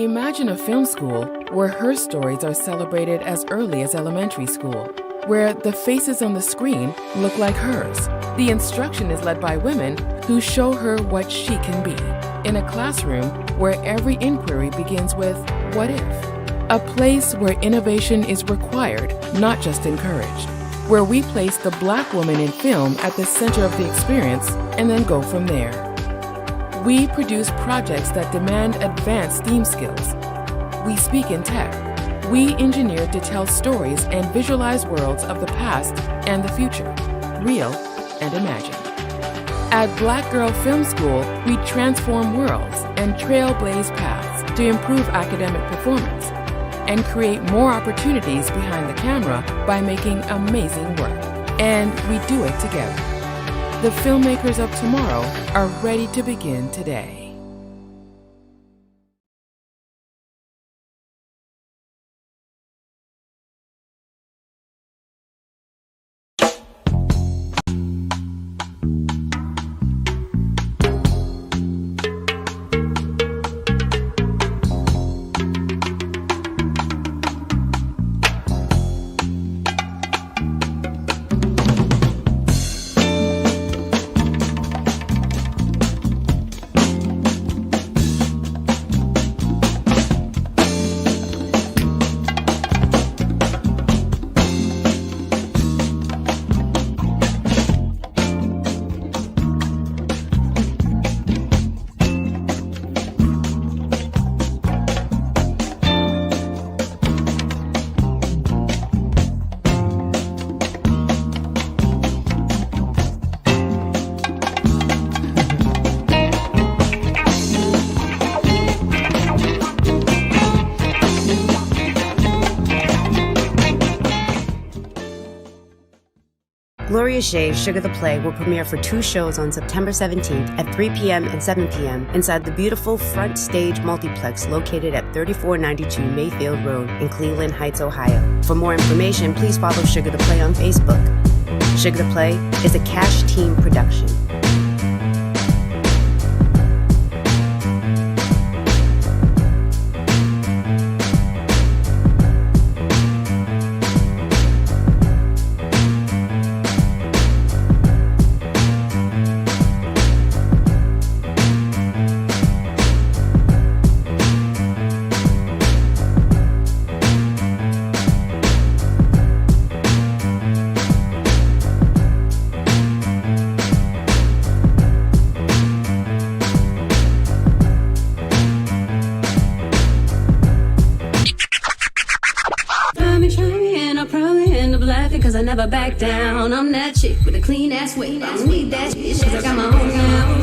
Imagine a film school where her stories are celebrated as early as elementary school, where the faces on the screen look like hers. The instruction is led by women who show her what she can be. In a classroom where every inquiry begins with, what if? A place where innovation is required, not just encouraged. Where we place the Black woman in film at the center of the experience and then go from there. We produce projects that demand advanced STEAM skills. We speak in tech. We engineer to tell stories and visualize worlds of the past and the future, real and imagined. At Black Girl Film School, we transform worlds and trailblaze paths to improve academic performance and create more opportunities behind the camera by making amazing work. And we do it together. The filmmakers of tomorrow are ready to begin today. Gloria Shea, Sugar the Play will premiere for 2 shows on September 17th at 3 p.m. and 7 p.m. inside the beautiful Front Stage Multiplex located at 3492 Mayfield Road in Cleveland Heights, Ohio. For more information, please follow Sugar the Play on Facebook. Sugar the Play is a Cash Team production. Cause I never back down. I'm that chick with a clean ass weight. I don't need that shit cause I got my own now.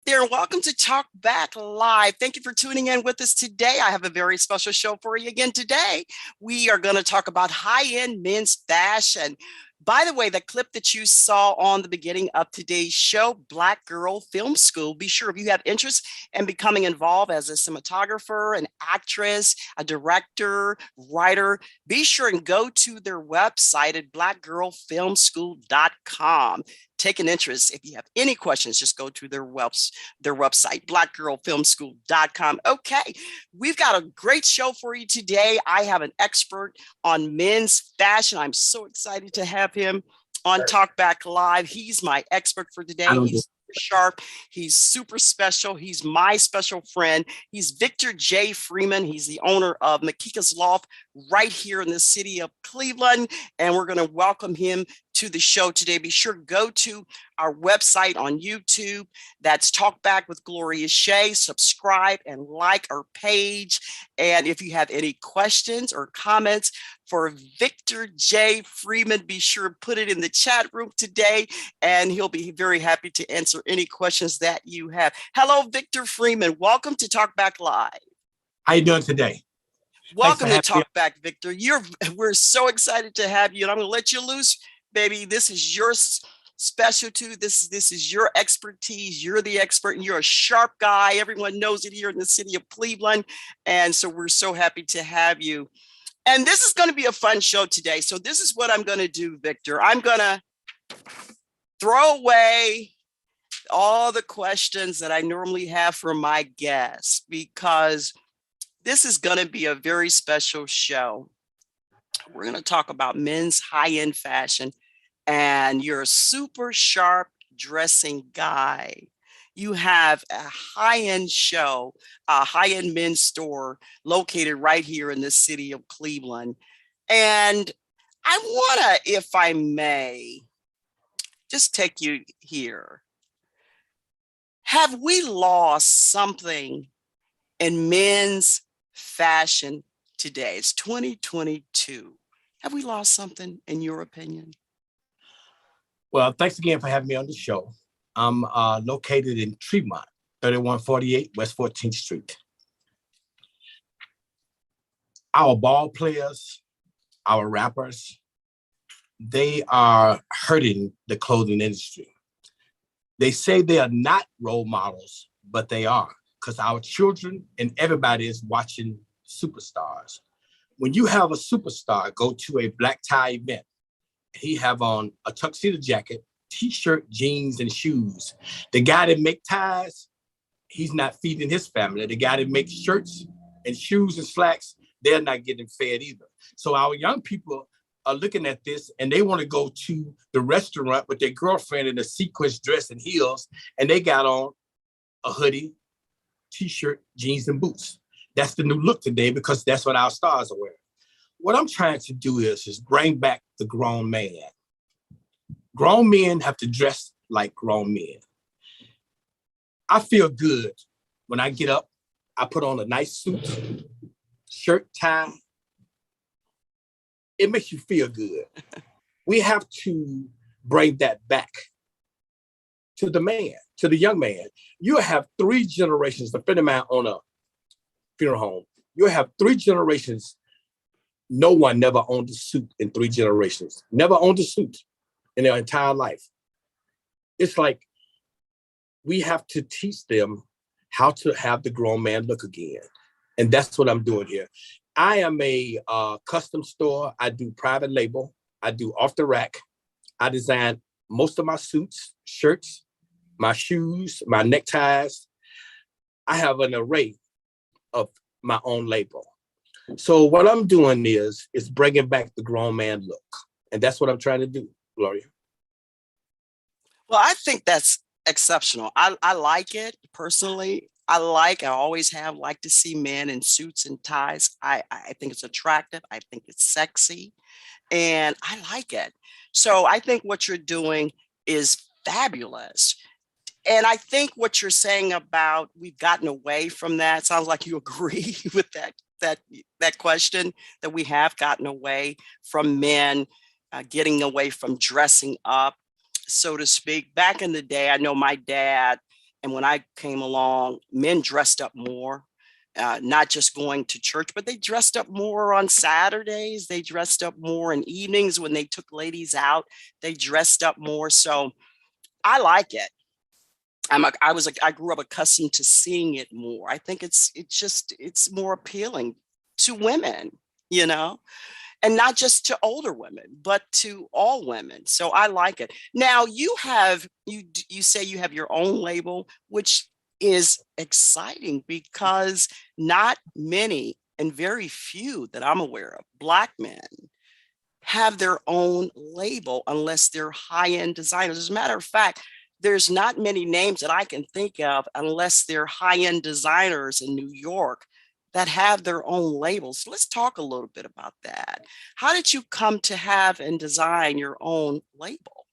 There, and welcome to TalkBack Live. Thank you for tuning in with us today. I have a very special show for you again today. We are going to talk about high-end men's fashion. By the way, the clip that you saw on the beginning of today's show, Black Girl Film School, be sure if you have interest in becoming involved as a cinematographer, an actress, a director, writer, be sure and go to their website at blackgirlfilmschool.com. take an interest. If you have any questions, just go to their website, blackgirlfilmschool.com. Okay, we've got a great show for you today. I have an expert on men's fashion. I'm so excited to have him on TalkBack Live. He's my expert for today. He's sharp. He's super special. He's my special friend. He's Victor J. Freeman. He's the owner of Makeka's Loft right here in the city of Cleveland. And we're going to welcome him to the show today. Be sure to go to our website on YouTube. That's TalkBack with Gloria Shea. Subscribe and like our page. And if you have any questions or comments for Victor J. Freeman, be sure to put it in the chat room today, and he'll be very happy to answer any questions that you have. Hello, Victor Freeman. Welcome to TalkBack Live. How you doing today? Welcome to TalkBack, Victor. We're so excited to have you, and I'm going to let you loose, baby. This is your specialty. This is your expertise. You're the expert, and you're a sharp guy. Everyone knows it here in the city of Cleveland, and so we're so happy to have you. And this is going to be a fun show today. So this is what I'm going to do, Victor. I'm going to throw away all the questions that I normally have for my guests, because this is going to be a very special show. We're going to talk about men's high-end fashion, and you're a super sharp dressing guy. You have a high-end show, a high-end men's store located right here in the city of Cleveland. And I want to, if I may, just take you here. Have we lost something in men's fashion today? It's 2022. Have we lost something, in your opinion? Well, thanks again for having me on the show. I'm located in Freeman, 3148 West 14th Street. Our ball players, our rappers, they are hurting the clothing industry. They say they are not role models, but they are, because our children and everybody is watching superstars. When you have a superstar go to a black tie event, he have on a tuxedo jacket, T-shirt, jeans, and shoes. The guy that make ties, he's not feeding his family. The guy that makes shirts and shoes and slacks, they're not getting fed either. So our young people are looking at this, and they want to go to the restaurant with their girlfriend in a sequins dress and heels, and they got on a hoodie, T-shirt, jeans, and boots. That's the new look today, because that's what our stars are wearing. What I'm trying to do is bring back the grown man. Grown men have to dress like grown men. I feel good when I get up. I put on a nice suit, shirt, tie. It makes you feel good. We have to bring that back to the man, to the young man. You have 3 generations. A friend of mine on a funeral home. You have 3 generations. No one never owned a suit in 3 generations. Never owned a suit in their entire life. It's like we have to teach them how to have the grown man look again. And that's what I'm doing here. I am a custom store. I do private label. I do off the rack. I design most of my suits, shirts, my shoes, my neckties. I have an array of my own label. So what I'm doing is bringing back the grown man look. And that's what I'm trying to do, Gloria. Well, I think that's exceptional. I like it personally. I always have liked to see men in suits and ties. I think it's attractive. I think it's sexy, and I like it. So I think what you're doing is fabulous. And I think what you're saying about we've gotten away from that, sounds like you agree with that question, that we have gotten away from men getting away from dressing up, so to speak. Back in the day, I know my dad, and when I came along, men dressed up more, not just going to church, but they dressed up more on Saturdays. They dressed up more in evenings when they took ladies out. They dressed up more. So I like it. I grew up accustomed to seeing it more. I think it's more appealing to women, you know? and not just to older women, but to all women. So I like it. Now you say you have your own label, which is exciting because not many and very few that I'm aware of, Black men, have their own label unless they're high-end designers. As a matter of fact, there's not many names that I can think of unless they're high-end designers in New York that have their own labels. Let's talk a little bit about that. How did you come to have and design your own label?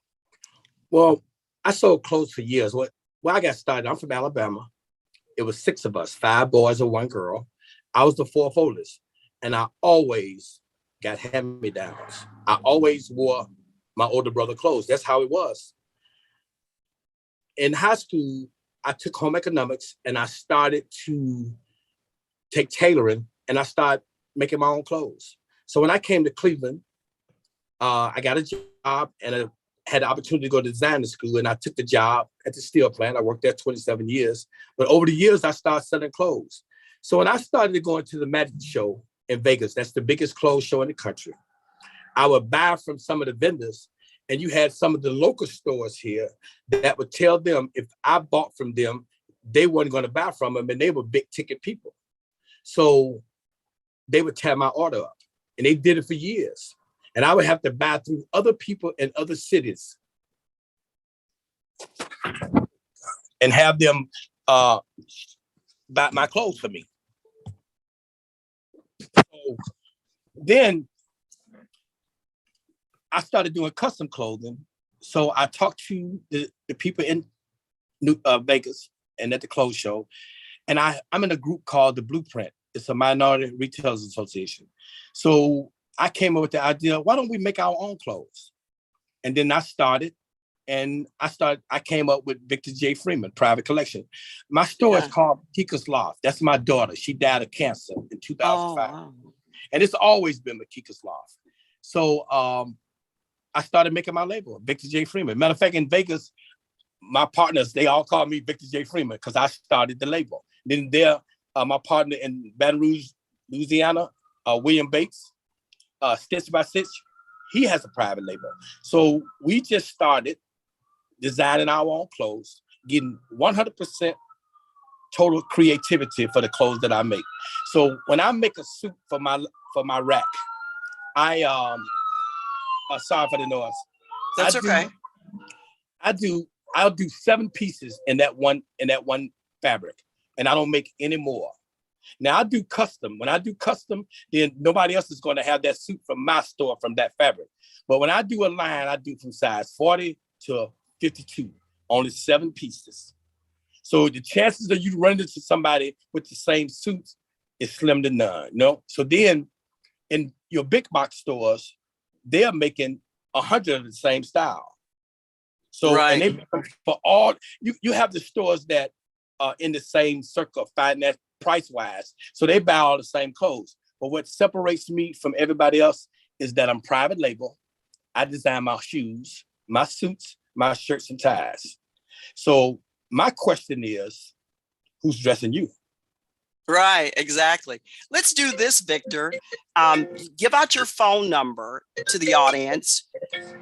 Well, I sold clothes for years. When I got started, I'm from Alabama. It was 6 of us, 5 boys and 1 girl. I was the 4th oldest, and I always got hand-me-downs. I always wore my older brother clothes. That's how it was. In high school, I took home economics and I started to take tailoring and I started making my own clothes. So when I came to Cleveland, I got a job and I had the opportunity to go to design school, and I took the job at the steel plant. I worked there 27 years. But over the years, I started selling clothes. So when I started going to the Magic Show in Vegas, that's the biggest clothes show in the country, I would buy from some of the vendors, and you had some of the local stores here that would tell them if I bought from them, they weren't going to buy from them, and they were big ticket people. So they would tear my order up, and they did it for years. And I would have to buy through other people in other cities and have them buy my clothes for me. So then I started doing custom clothing. So I talked to the people in Vegas and at the clothes show. And I'm in a group called The Blueprint. It's a minority retailers association. So I came up with the idea, why don't we make our own clothes? And then I started, and I came up with Victor J. Freeman, private collection. My store is called Makeka's Loft. That's my daughter. She died of cancer in 2005. Oh, wow. And it's always been Makeka's Loft. So I started making my label, Victor J. Freeman. Matter of fact, in Vegas, my partners, they all call me Victor J. Freeman because I started the label. Then my partner in Baton Rouge, Louisiana, William Bates, Stitch by Stitch, he has a private label. So we just started designing our own clothes, getting 100% total creativity for the clothes that I make. So when I make a suit for my rack, sorry for the noise. That's okay. I'll do 7 pieces in that one fabric, and I don't make any more. Now I do custom. When I do custom, then nobody else is going to have that suit from my store from that fabric. But when I do a line, I do from size 40 to 52, only 7 pieces. So the chances of you running into somebody with the same suit is slim to none. No. So then in your big box stores, they're making 100 of the same style. So right. And they for all you have the stores that are in the same circle, find that price-wise. So they buy all the same clothes. But what separates me from everybody else is that I'm private label. I design my shoes, my suits, my shirts and ties. So my question is, who's dressing you? Right, exactly. Let's do this, Victor. Give out your phone number to the audience.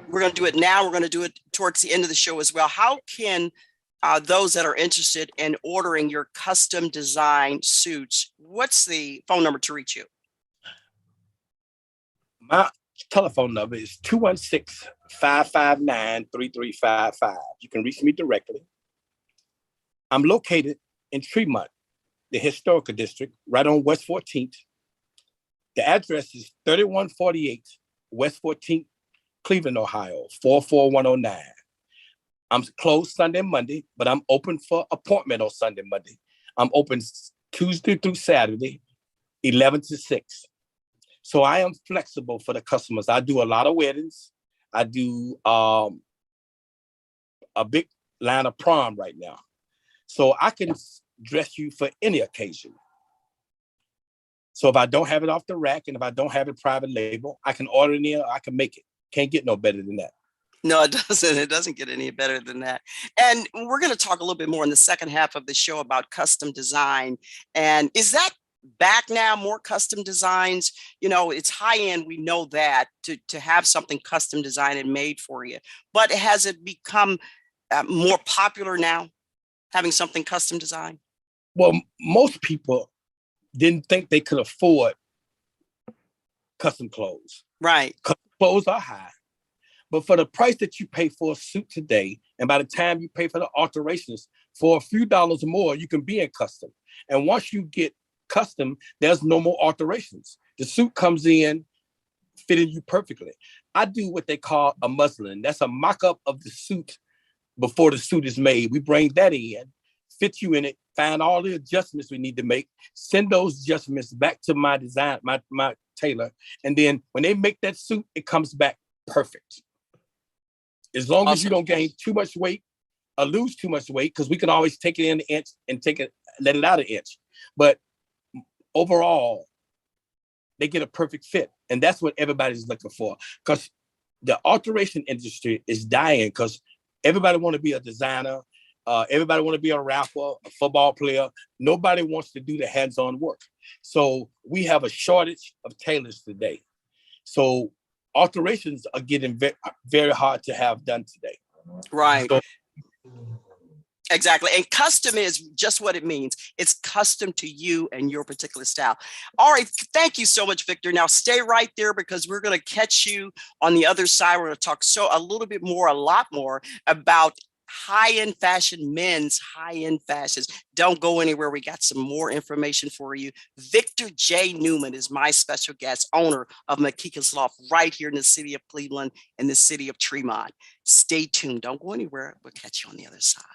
We're going to do it now. We're going to do it towards the end of the show as well. How can those that are interested in ordering your custom design suits, what's the phone number to reach you? My telephone number is 216-559-3355. You can reach me directly. I'm located in Tremont, the historical district, right on West 14th. The address is 3148 West 14th, Cleveland, Ohio, 44109. I'm closed Sunday and Monday, but I'm open for appointment on Sunday and Monday. I'm open Tuesday through Saturday, 11 to 6. So I am flexible for the customers. I do a lot of weddings. I do a big line of prom right now. So I can dress you for any occasion. So if I don't have it off the rack and if I don't have it private label, I can order it in, I can make it. Can't get no better than that. No, it doesn't. It doesn't get any better than that. And we're going to talk a little bit more in the second half of the show about custom design. And is that back now, more custom designs? You know, it's high end. We know that to have something custom designed and made for you, but has it become more popular now, having something custom designed? Well, most people didn't think they could afford custom clothes. Right. Custom clothes are high, but for the price that you pay for a suit today, and by the time you pay for the alterations, for a few dollars more, you can be in custom. And once you get custom, there's no more alterations. The suit comes in fitting you perfectly. I do what they call a muslin. That's a mock-up of the suit before the suit is made. We bring that in, fit you in it, find all the adjustments we need to make, send those adjustments back to my design, my tailor. And then when they make that suit, it comes back perfect. As long as you don't gain too much weight or lose too much weight, because we can always take it in an inch and let it out an inch. But overall, they get a perfect fit. And that's what everybody's looking for. Because the alteration industry is dying because everybody want to be a designer. Everybody want to be a rapper, a football player. Nobody wants to do the hands-on work. So we have a shortage of tailors today. So alterations are getting very hard to have done today. Right. So, exactly. And custom is just what it means. It's custom to you and your particular style. All right. Thank you so much, Victor. Now stay right there because we're going to catch you on the other side. We're going to talk a lot more about high-end fashion, men's high-end fashions. Don't go anywhere. We got some more information for you. Victor J. Newman is my special guest, owner of Makeka's Loft right here in the city of Cleveland and the city of Tremont. Stay tuned. Don't go anywhere. We'll catch you on the other side.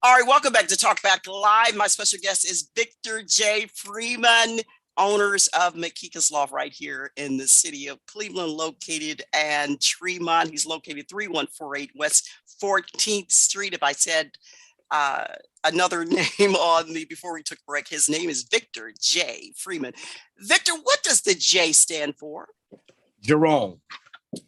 All right, welcome back to TalkBack Live. My special guest is Victor J. Freeman, owners of Makeka's Loft right here in the city of Cleveland, located and Tremont. He's located 3148 West 14th Street. If I said another name before we took a break, his name is Victor J. Freeman. Victor, what does the J stand for? Jerome.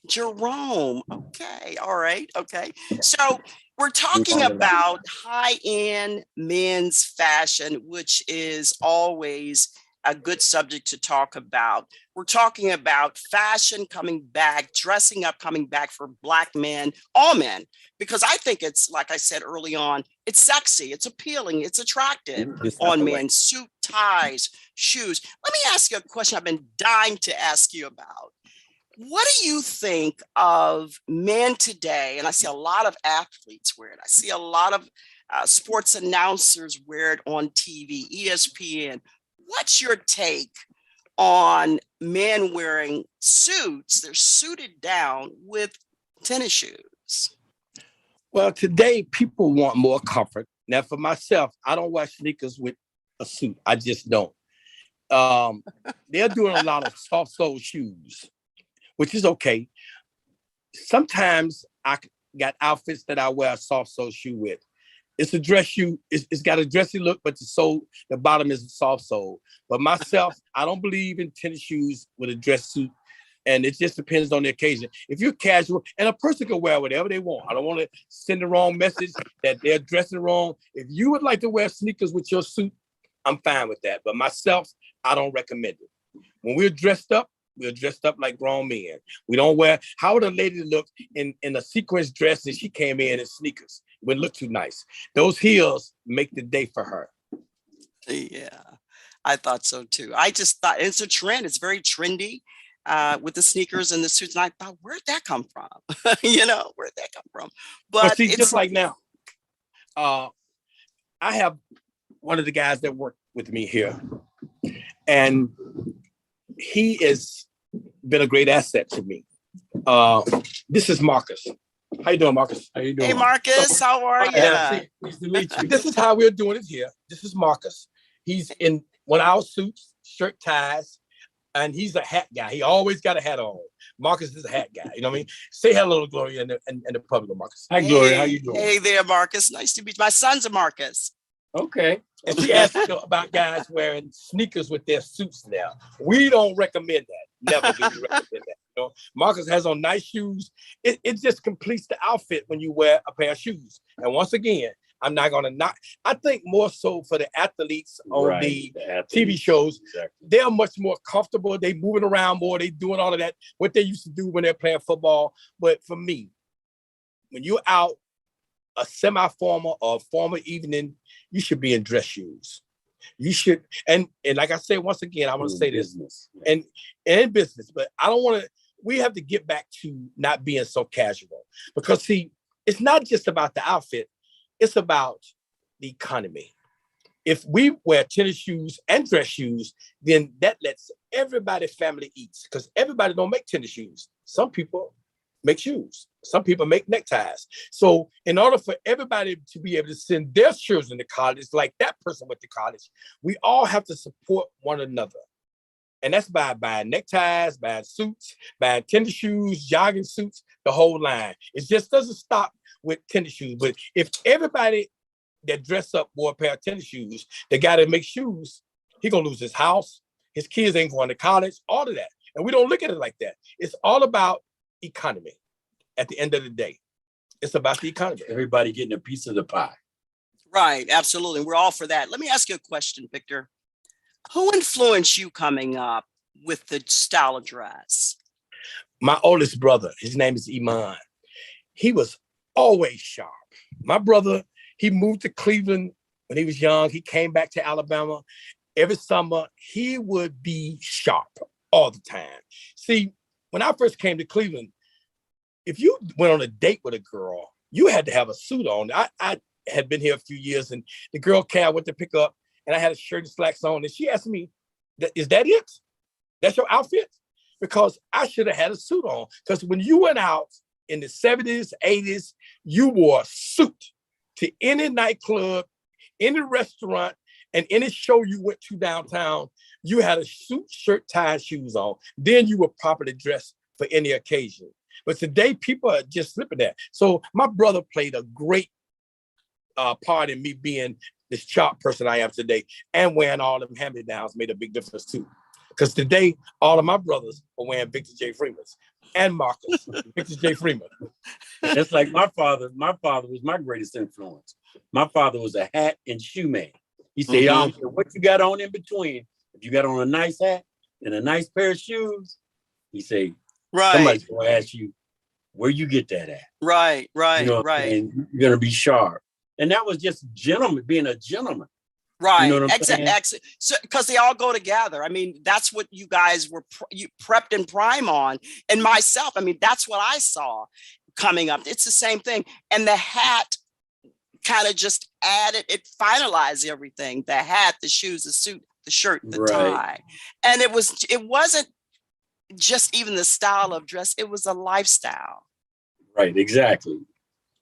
Jerome. Okay. All right. Okay. So we're talking about high-end men's fashion, which is always a good subject to talk about. We're talking about fashion coming back, dressing up coming back for Black men, all men, because I think it's, like I said early on, it's sexy, it's appealing, it's attractive on men, suit, ties, shoes. Let me ask you a question I've been dying to ask you about. What do you think of men today? And I see a lot of athletes wear it. I see a lot of sports announcers wear it on TV, ESPN. What's your take on men wearing suits? They're suited down with tennis shoes. Well, today people want more comfort. Now, for myself, I don't wear sneakers with a suit. I just don't. They're doing a lot of soft sole shoes, which is okay. Sometimes I got outfits that I wear a soft sole shoe with. It's a dress shoe. It's got a dressy look, but the bottom is a soft sole. But myself, I don't believe in tennis shoes with a dress suit. And it just depends on the occasion. If you're casual, and a person can wear whatever they want. I don't want to send the wrong message that they're dressing wrong. If you would like to wear sneakers with your suit, I'm fine with that. But myself, I don't recommend it. When we're dressed up, We're dressed up like grown men. We don't wear, how would a lady look in a sequence dress and she came in sneakers? It wouldn't look too nice. Those heels make the day for her. Yeah, I thought so too. I just thought it's a trend. It's very trendy with the sneakers and the suits. And I thought, where'd that come from? Where'd that come from? But see, just like now, I have one of the guys that work with me here, and he has been a great asset to me. This is Marcus. How you doing, Marcus? How you doing? Hey, Marcus, how are you? Nice to meet you. This is how we're doing it here. This is Marcus. He's in one of our suits, shirt, ties, and he's a hat guy. He always got a hat on. Marcus is a hat guy. You know what I mean? Say hello to Gloria and the public, Marcus. Hi, Gloria. How you doing? Hey there, Marcus. Nice to meet you. My son's a Marcus. Okay. And she asked about guys wearing sneakers with their suits now. We don't recommend that. Never do we recommend that. Marcus has on nice shoes. It just completes the outfit when you wear a pair of shoes. And once again, I'm not going to knock. I think more so for the athletes on the TV shows, they're much more comfortable. They moving around more. They doing all of that, what they used to do when they're playing football. But for me, when you're out, a semi-formal or formal evening, you should be in dress shoes. You should, and like I said, once again, I want to say this, and in business, but I don't want to, we have to get back to not being so casual, because see, it's not just about the outfit, it's about the economy. If we wear tennis shoes and dress shoes, then that lets everybody's family eat, because everybody don't make tennis shoes. Some people make shoes. Some people make neckties. So in order for everybody to be able to send their children to college, like that person went to college, we all have to support one another. And that's by buying neckties, buying suits, buying tennis shoes, jogging suits, the whole line. It just doesn't stop with tennis shoes. But if everybody that dress up wore a pair of tennis shoes, the guy that makes shoes, he gonna lose his house. His kids ain't going to college, all of that. And we don't look at it like that. It's all about economy. At the end of the day, it's about the economy. Everybody getting a piece of the pie. Right, absolutely. We're all for that. Let me ask you a question, Victor. Who influenced you coming up with the style of dress? My oldest brother, his name is Iman. He was always sharp. My brother, he moved to Cleveland when he was young. He came back to Alabama. Every summer, he would be sharp all the time. See, when I first came to Cleveland, if you went on a date with a girl, you had to have a suit on. I had been here a few years, and the girl I went to pick up, and I had a shirt and slacks on, and she asked me, is that it? That's your outfit? Because I should have had a suit on. Because when you went out in the 70s, 80s, you wore a suit to any nightclub, any restaurant, and any show you went to downtown. You had a suit, shirt, tie, and shoes on. Then you were properly dressed for any occasion. But today, people are just slipping that. So my brother played a great part in me being this sharp person I am today, and wearing all them hand-me-downs made a big difference too. Because today, all of my brothers are wearing Victor J. Freeman's, and Marcus, Victor J. Freeman. It's like my father was my greatest influence. My father was a hat and shoe man. He said, I don't care what you got on in between. If you got on a nice hat and a nice pair of shoes, he said, somebody's gonna ask you where you get that at. Right. And you're gonna be sharp. And that was just being a gentleman. Right. You know what I'm saying? So, because they all go together. I mean, that's what you guys were you prepped and prime on. And myself, I mean, that's what I saw coming up. It's the same thing. And the hat kind of just added, it finalized everything. The hat, the shoes, the suit, the shirt, the tie. And it wasn't just even the style of dress, it was a lifestyle. Right, exactly.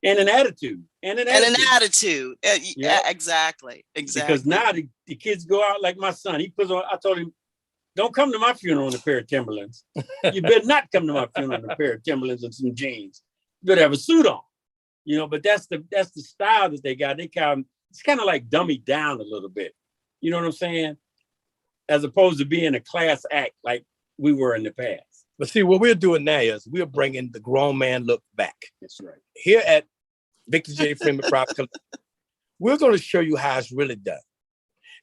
And an attitude. And an attitude. Yeah, exactly. Because now the kids go out like my son. He puts on, I told him, don't come to my funeral in a pair of Timberlands. You better not come to my funeral in a pair of Timberlands and some jeans. You better have a suit on. But that's the style that they got. It's kind of like dummied down a little bit. You know what I'm saying? As opposed to being a class act like we were in the past. But see, what we're doing now is we're bringing the grown man look back. That's right. Here at Victor J. Freeman Private Collection, we're going to show you how it's really done.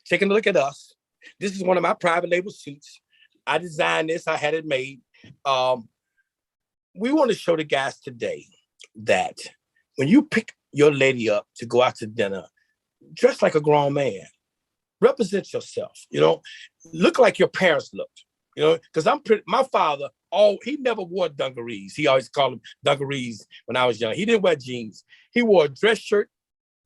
Taking a look at us. This is one of my private label suits. I designed this. I had it made. We want to show the guys today that when you pick your lady up to go out to dinner, dress like a grown man. Represent yourself. Look like your parents looked. Because my father, he never wore dungarees. He always called them dungarees when I was young. He didn't wear jeans. He wore a dress shirt,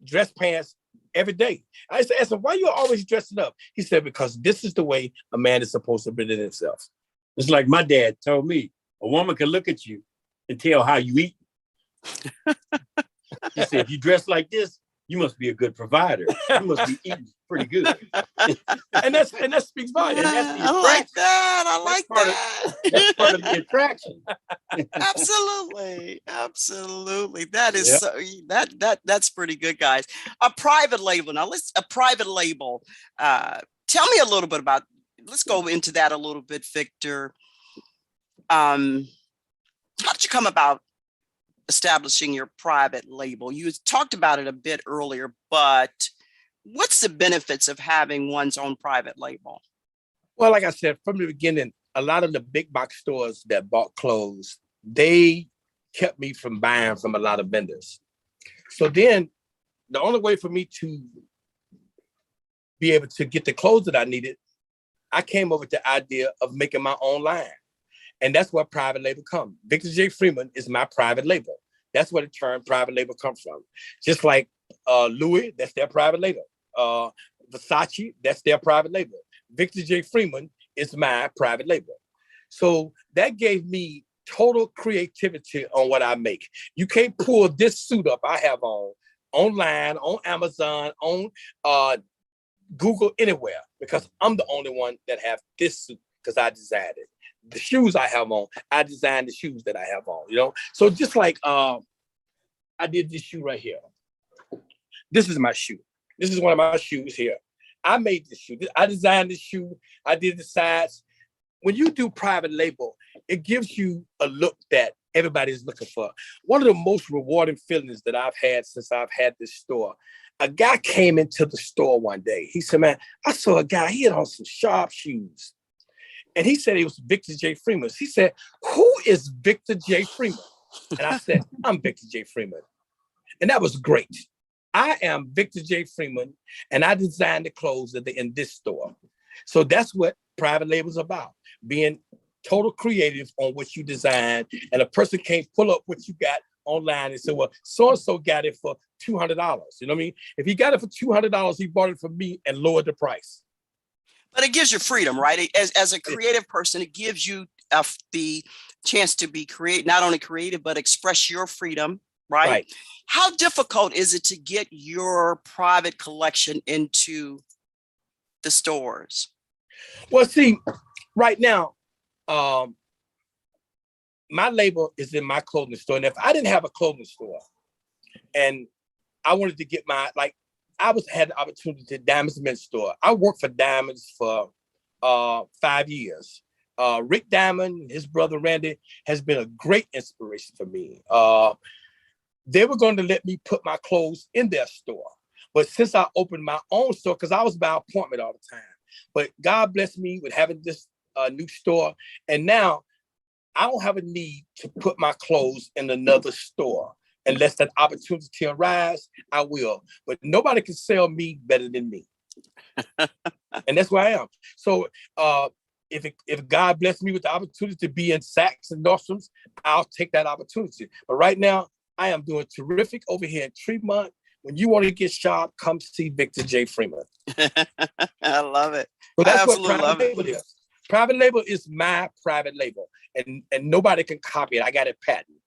dress pants every day. I used to ask him, why you always dressing up? He said, because this is the way a man is supposed to present himself. It's like my dad told me, a woman can look at you and tell how you eat. He said, if you dress like this, you must be a good provider. You must be eating pretty good. and that speaks volumes. I like that. I like that. That's part of the attraction. Absolutely. That is that's pretty good, guys. A private label. Now a private label. Tell me a little bit about, let's go into that a little bit, Victor. How did you come about establishing your private label? You talked about it a bit earlier, but what's the benefits of having one's own private label? Well, like I said, from the beginning, a lot of the big box stores that bought clothes, they kept me from buying from a lot of vendors. So then the only way for me to be able to get the clothes that I needed, I came up with the idea of making my own line. And that's where private label comes. Victor J. Freeman is my private label. That's where the term private label comes from. Just like Louis, that's their private label. Versace, that's their private label. Victor J. Freeman is my private label. So that gave me total creativity on what I make. You can't pull this suit up I have on online, on Amazon, on Google, anywhere, because I'm the only one that have this suit because I designed it. The shoes I have on, I designed the shoes that I have on, So just like I did this shoe right here. This is my shoe. This is one of my shoes here. I made this shoe. I designed this shoe. I did the sides. When you do private label, it gives you a look that everybody's looking for. One of the most rewarding feelings that I've had since I've had this store, a guy came into the store one day. He said, man, I saw a guy, he had on some sharp shoes. And he said it was Victor J. Freeman. He said, who is Victor J. Freeman? And I said, I'm Victor J. Freeman. And that was great. I am Victor J. Freeman, and I designed the clothes that in this store. So that's what private label is about, being total creative on what you design. And a person can't pull up what you got online and say, well, so-and-so got it for $200. You know what I mean? If he got it for $200, he bought it from me and lowered the price. But it gives you freedom, right? As a creative person, it gives you the chance to be not only creative, but express your freedom, right? How difficult is it to get your private collection into the stores? Well, see, right now, my label is in my clothing store. And if I didn't have a clothing store and I wanted to get had the opportunity to Diamonds Men's Store. I worked for Diamonds for 5 years. Rick Diamond, his brother Randy, has been a great inspiration for me. They were going to let me put my clothes in their store. But since I opened my own store, because I was by appointment all the time, but God blessed me with having this new store. And now I don't have a need to put my clothes in another store. Unless that opportunity arises, I will. But nobody can sell me better than me. And that's where I am. So if God bless me with the opportunity to be in Saks and Nordstroms, I'll take that opportunity. But right now, I am doing terrific over here in Tremont. When you want to get sharp, come see Victor J. Freeman. I love it. So that's what private label is. Private label is my private label. And nobody can copy it. I got it patented.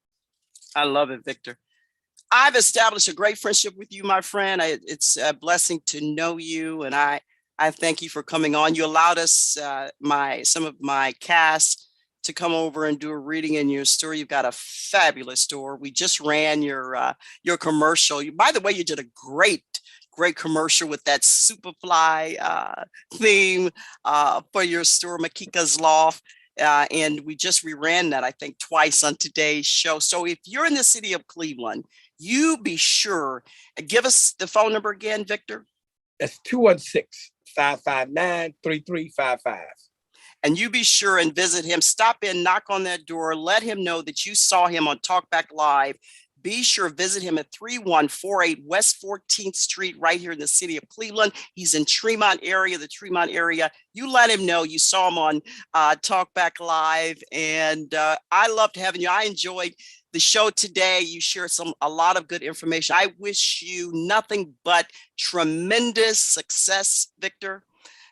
I love it, Victor. I've established a great friendship with you, my friend. It's a blessing to know you, and I thank you for coming on. You allowed us, some of my cast, to come over and do a reading in your store. You've got a fabulous store. We just ran your commercial. By the way, you did a great commercial with that Superfly theme for your store, Makeka's Loft. And we just reran that, I think, twice on today's show. So if you're in the city of Cleveland, you be sure, give us the phone number again, Victor. That's 216-559-3355. And you be sure and visit him. Stop in, knock on that door, let him know that you saw him on TalkBack Live. Be sure visit him at 3148 West 14th Street, right here in the city of Cleveland. He's in the Tremont area. You let him know you saw him on TalkBack Live. And I loved having you. I enjoyed the show today. You shared a lot of good information. I wish you nothing but tremendous success, Victor,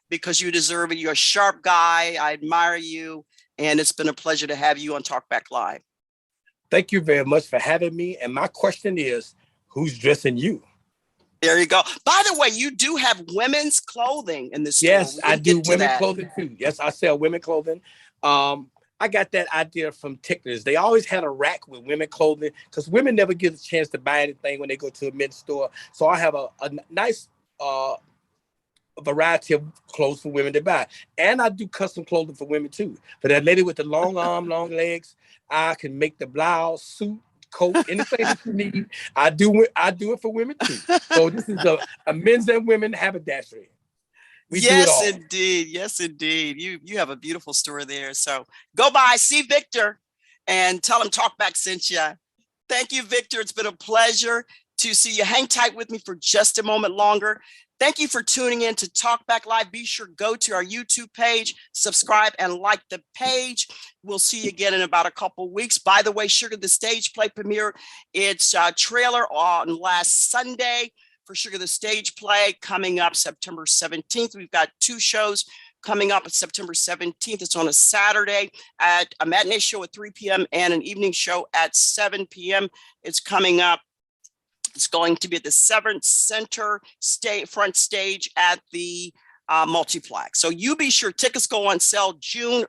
because you deserve it. You're a sharp guy. I admire you. And it's been a pleasure to have you on TalkBack Live. Thank you very much for having me. And my question is, who's dressing you? There you go. By the way, you do have women's clothing in the store. Yes, I do women clothing too. Yes, I sell women clothing. I got that idea from Ticklers. They always had a rack with women clothing because women never get a chance to buy anything when they go to a men's store. So I have a nice variety of clothes for women to buy. And I do custom clothing for women too. For that lady with the long arm, long legs, I can make the blouse, suit, coat, anything that you need. I do it for women too. So this is a men's and women haberdashery. Yes, indeed. Yes, indeed. You have a beautiful store there. So go by, see Victor, and tell him TalkBack sent you. Thank you, Victor. It's been a pleasure to see you. Hang tight with me for just a moment longer. Thank you for tuning in to TalkBack Live. Be sure to go to our YouTube page, subscribe, and like the page. We'll see you again in about a couple weeks. By the way, Sugar the Stage Play premiere, its trailer on last Sunday for Sugar the Stage Play coming up September 17th. We've got 2 shows coming up on September 17th. It's on a Saturday at a matinee show at 3 p.m. and an evening show at 7 p.m. It's coming up. It's going to be at the Severance Center front stage at the multiplex. So you be sure, tickets go on sale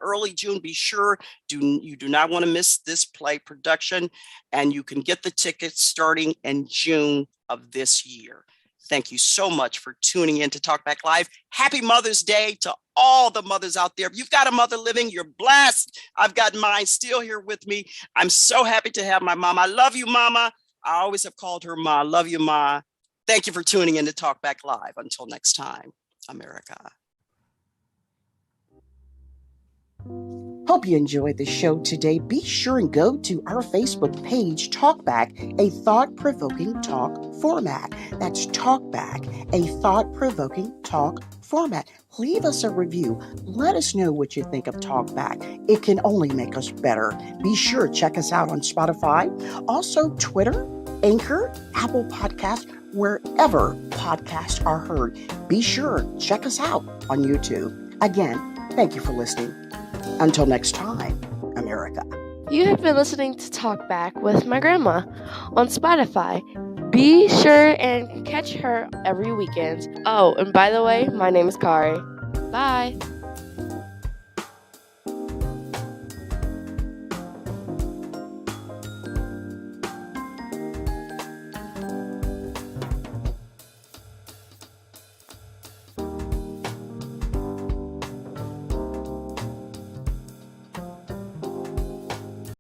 early June. Be sure you do not want to miss this play production, and you can get the tickets starting in June of this year. Thank you so much for tuning in to TalkBack Live. Happy Mother's Day to all the mothers out there. If you've got a mother living, you're blessed. I've got mine still here with me. I'm so happy to have my mom. I love you, Mama. I always have called her Ma. Love you, Ma. Thank you for tuning in to TalkBack Live. Until next time, America. Hope you enjoyed the show today. Be sure and go to our Facebook page, TalkBack, a thought-provoking talk format. That's TalkBack, a thought-provoking talk format. Leave us a review. Let us know what you think of TalkBack. It can only make us better. Be sure to check us out on Spotify, also Twitter, Anchor, Apple Podcasts, wherever podcasts are heard. Be sure to check us out on YouTube. Again, thank you for listening. Until next time, America. You have been listening to TalkBack with my grandma on Spotify. Be sure and catch her every weekend. Oh, and by the way, my name is Kari. Bye.